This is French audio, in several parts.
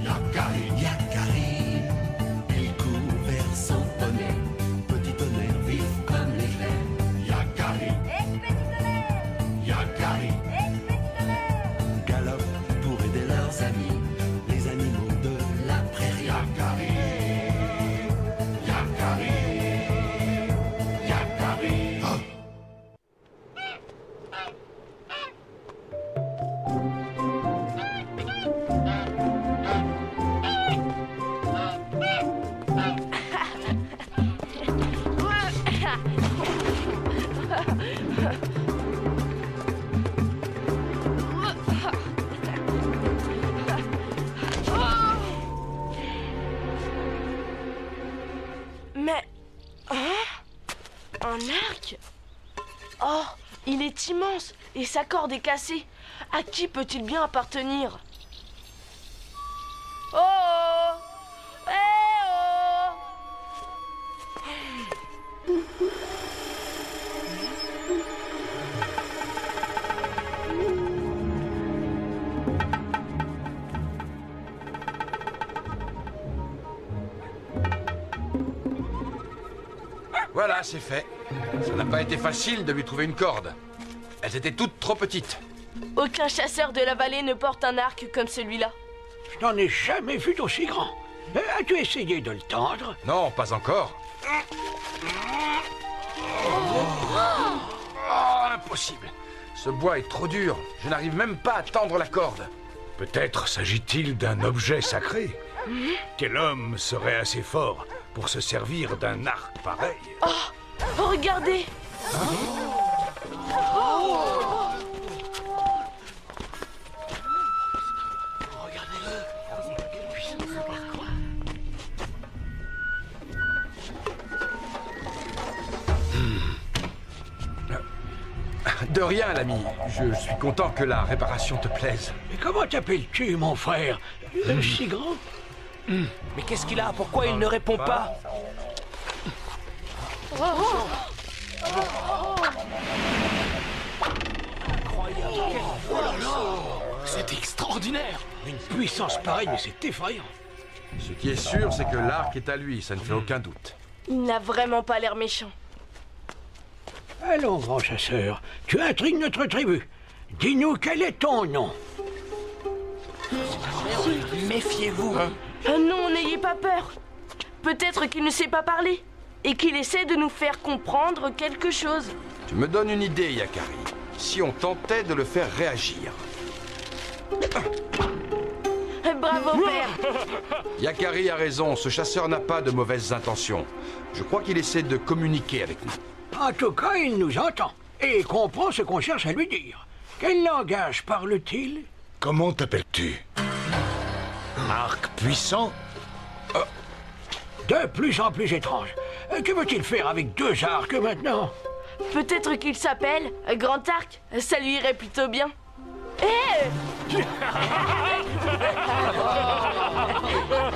Yakari, Yakari, il court vers son poney. Petit tonnerre vif comme l'éclair. Yakari, Yakari, galope pour aider leurs amis, les animaux de la prairie. Yakari, Yakari, Yakari. Oh. Mais... Hein? Un arc? Oh, il est immense et sa corde est cassée. À qui peut-il bien appartenir? Oh! Eh oh! Voilà, c'est fait. Ça n'a pas été facile de lui trouver une corde. Elles étaient toutes trop petites. Aucun chasseur de la vallée ne porte un arc comme celui-là. Je n'en ai jamais vu d'aussi grand. As-tu essayé de le tendre? Non, pas encore. Oh, impossible. Ce bois est trop dur. Je n'arrive même pas à tendre la corde. Peut-être s'agit-il d'un objet sacré. Quel homme serait assez fort pour se servir d'un arc pareil? Oh, regardez! De rien, l'ami. Je suis content que la réparation te plaise. Mais comment t'appelles-tu, mon frère? Si grand? Mais qu'est-ce qu'il a? Pourquoi il ne répond pas? C'est extraordinaire. Une puissance pareille, mais c'est effrayant. Ce qui est sûr, c'est que l'arc est à lui, ça ne fait aucun doute. Il n'a vraiment pas l'air méchant. Allons, grand chasseur, tu intrigues notre tribu. Dis-nous quel est ton nom? Méfiez-vous. Non, n'ayez pas peur. Peut-être qu'il ne sait pas parler et qu'il essaie de nous faire comprendre quelque chose. Tu me donnes une idée, Yakari. Si on tentait de le faire réagir. Bravo, père. Yakari a raison, ce chasseur n'a pas de mauvaises intentions. Je crois qu'il essaie de communiquer avec nous. En tout cas, il nous entend et comprend ce qu'on cherche à lui dire. Quel langage parle-t-il? Comment t'appelles-tu? Arc puissant? De plus en plus étrange. Que veut-il faire avec deux arcs maintenant? Peut-être qu'il s'appelle Grand Arc. Ça lui irait plutôt bien. Hé!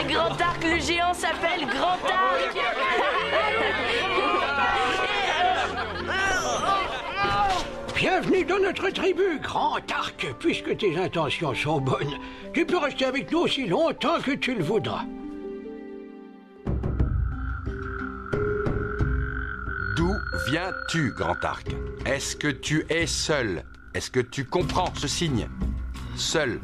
Grand Arc, le géant s'appelle Grand Arc. Bienvenue dans notre tribu, Grand Arc. Puisque tes intentions sont bonnes, tu peux rester avec nous aussi longtemps que tu le voudras. D'où viens-tu, Grand Arc? Est-ce que tu es seul? Est-ce que tu comprends ce signe? Seul.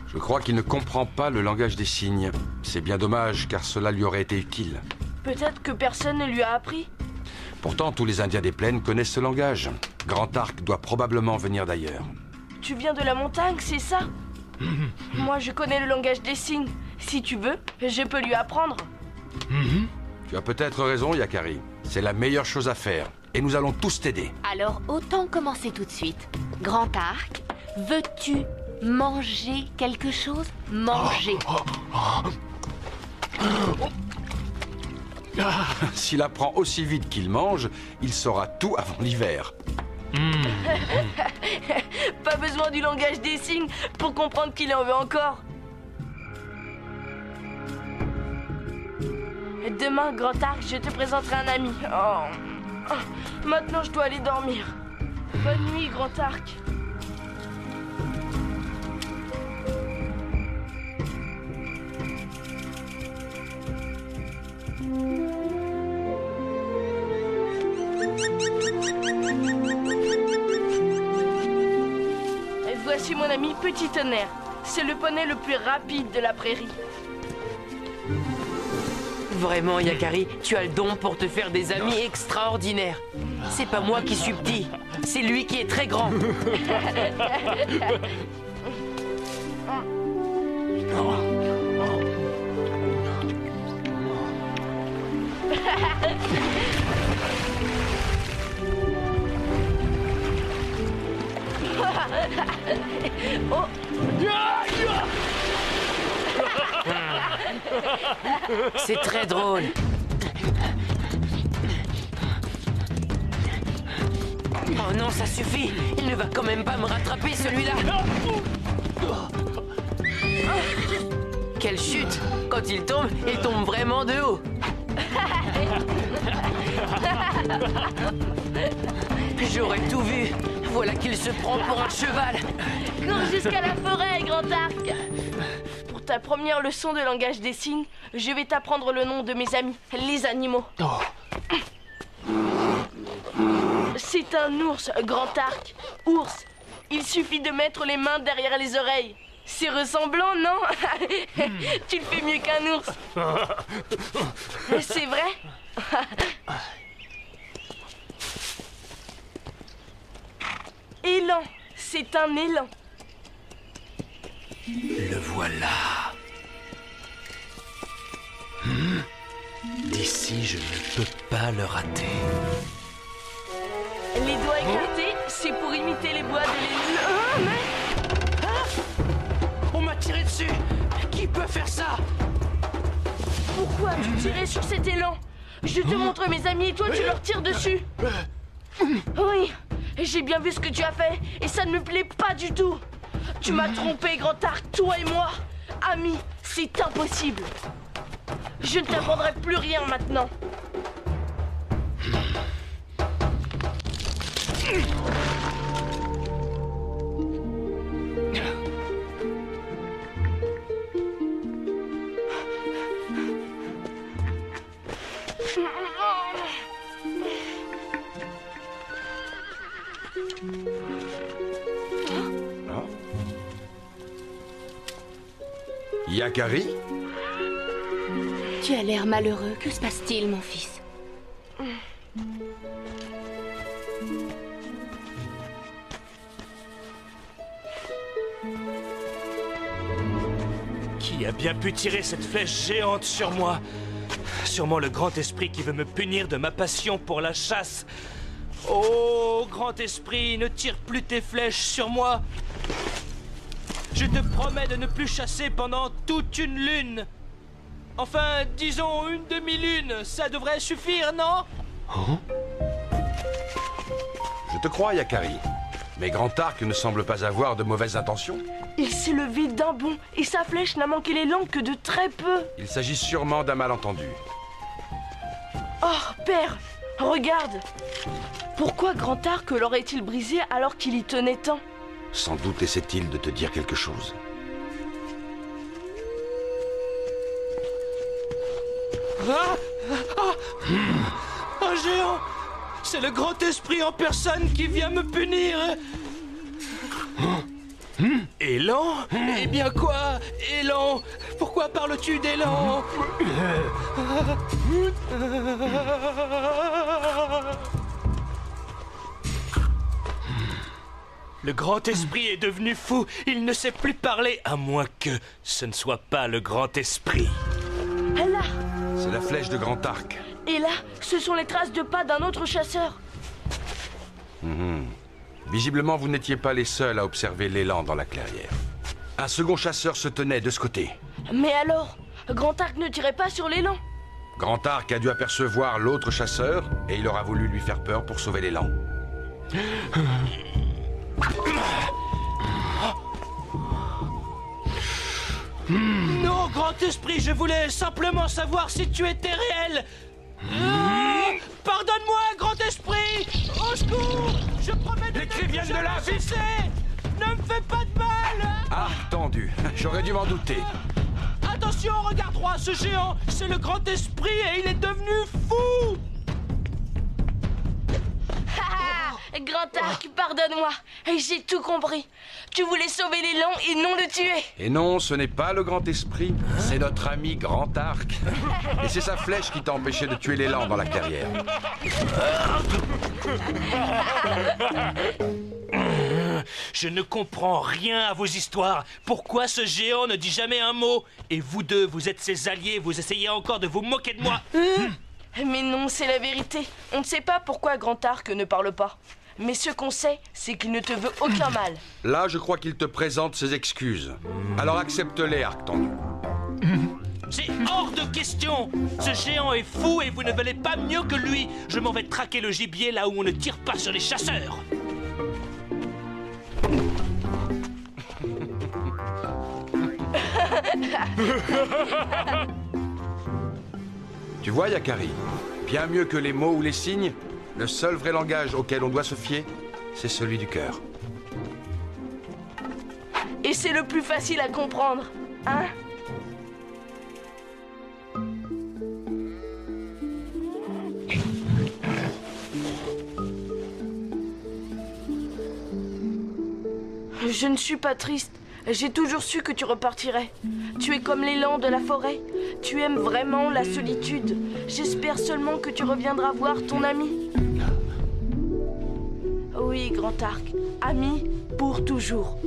Je crois qu'il ne comprend pas le langage des signes. C'est bien dommage, car cela lui aurait été utile. Peut-être que personne ne lui a appris. Pourtant, tous les Indiens des plaines connaissent ce langage. Grand Arc doit probablement venir d'ailleurs. Tu viens de la montagne, c'est ça? Moi, je connais le langage des signes. Si tu veux, je peux lui apprendre. Tu as peut-être raison, Yakari. C'est la meilleure chose à faire. Et nous allons tous t'aider. Alors, autant commencer tout de suite. Grand Arc, veux-tu manger quelque chose? Manger. S'il apprend aussi vite qu'il mange, il saura tout avant l'hiver. Pas besoin du langage des signes pour comprendre qu'il en veut encore. Demain, Grand Arc, je te présenterai un ami. Oh. Maintenant, je dois aller dormir. Bonne nuit, Grand Arc. ami Petit Tonnerre. C'est le poney le plus rapide de la prairie. Vraiment, Yakari, tu as le don pour te faire des amis extraordinaires. C'est pas moi qui suis petit, c'est lui qui est très grand. Oh. C'est très drôle. Oh non, ça suffit. Il ne va quand même pas me rattraper, celui-là. Quelle chute! Quand il tombe vraiment de haut. J'aurais tout vu. Voilà qu'il se prend pour un cheval. Cours jusqu'à la forêt, Grand Arc. Pour ta première leçon de langage des signes, je vais t'apprendre le nom de mes amis, les animaux. C'est un ours, Grand Arc. Ours. Il suffit de mettre les mains derrière les oreilles. C'est ressemblant, non? Tu le fais mieux qu'un ours. C'est vrai? Élan. C'est un élan. Le voilà. D'ici, je ne peux pas le rater. Les doigts écartés, c'est pour imiter les bois de l'élan. On m'a tiré dessus. Qui peut faire ça? Pourquoi tu tirais sur cet élan? Je te montre mes amis et toi tu leur tires dessus. Oui, j'ai bien vu ce que tu as fait et ça ne me plaît pas du tout. Tu m'as trompé, Grand Arc, toi et moi. Amis, c'est impossible. Je ne t'apprendrai plus rien maintenant. Yakari? Tu as l'air malheureux. Que se passe-t-il, mon fils? Qui a bien pu tirer cette flèche géante sur moi? Sûrement le grand esprit qui veut me punir de ma passion pour la chasse. Oh, grand esprit, ne tire plus tes flèches sur moi. Je te promets de ne plus chasser pendant toute une lune. Enfin, disons une demi-lune, ça devrait suffire, non? Je te crois, Yakari. Mais Grand Arc ne semble pas avoir de mauvaises intentions. Il s'est levé d'un bond et sa flèche n'a manqué l'élan que de très peu. Il s'agit sûrement d'un malentendu. Oh, père, regarde. Pourquoi Grand Arc l'aurait-il brisé alors qu'il y tenait tant? Sans doute essaie-t-il de te dire quelque chose. Un géant! C'est le grand esprit en personne qui vient me punir. Élan? Eh bien quoi? Élan? Pourquoi parles-tu d'élan? Le grand esprit est devenu fou. Il ne sait plus parler, à moins que ce ne soit pas le grand esprit. Là. C'est la flèche de Grand Arc. Et là, ce sont les traces de pas d'un autre chasseur. Visiblement, vous n'étiez pas les seuls à observer l'élan dans la clairière. Un second chasseur se tenait de ce côté. Mais alors, Grand Arc ne tirait pas sur l'élan. Grand Arc a dû apercevoir l'autre chasseur et il aura voulu lui faire peur pour sauver l'élan. Non, grand esprit, je voulais simplement savoir si tu étais réel. Pardonne-moi, grand esprit. Au secours. Je promets de Les cris viennent de là, vite. cesser. Ne me fais pas de mal. Ah, tendu. J'aurais dû m'en douter. Attention, regarde droit, ce géant, c'est le grand esprit et il est devenu fou. Grand Arc, pardonne-moi. J'ai tout compris. Tu voulais sauver l'élan et non le tuer. Et non, ce n'est pas le grand esprit, c'est notre ami Grand Arc. Et c'est sa flèche qui t'a empêché de tuer l'élan dans la clairière. Je ne comprends rien à vos histoires. Pourquoi ce géant ne dit jamais un mot? Et vous deux, vous êtes ses alliés, vous essayez encore de vous moquer de moi. Mais non, c'est la vérité. On ne sait pas pourquoi Grand Arc ne parle pas. Mais ce qu'on sait, c'est qu'il ne te veut aucun mal. Là, je crois qu'il te présente ses excuses. Alors accepte-les, Arc tendu. C'est hors de question. Ce géant est fou et vous ne valez pas mieux que lui. Je m'en vais traquer le gibier là où on ne tire pas sur les chasseurs. Tu vois, Yakari, bien mieux que les mots ou les signes, le seul vrai langage auquel on doit se fier, c'est celui du cœur. Et c'est le plus facile à comprendre, hein? Je ne suis pas triste. J'ai toujours su que tu repartirais. Tu es comme l'élan de la forêt. Tu aimes vraiment la solitude. J'espère seulement que tu reviendras voir ton ami. Oui, Grand Arc. Ami pour toujours.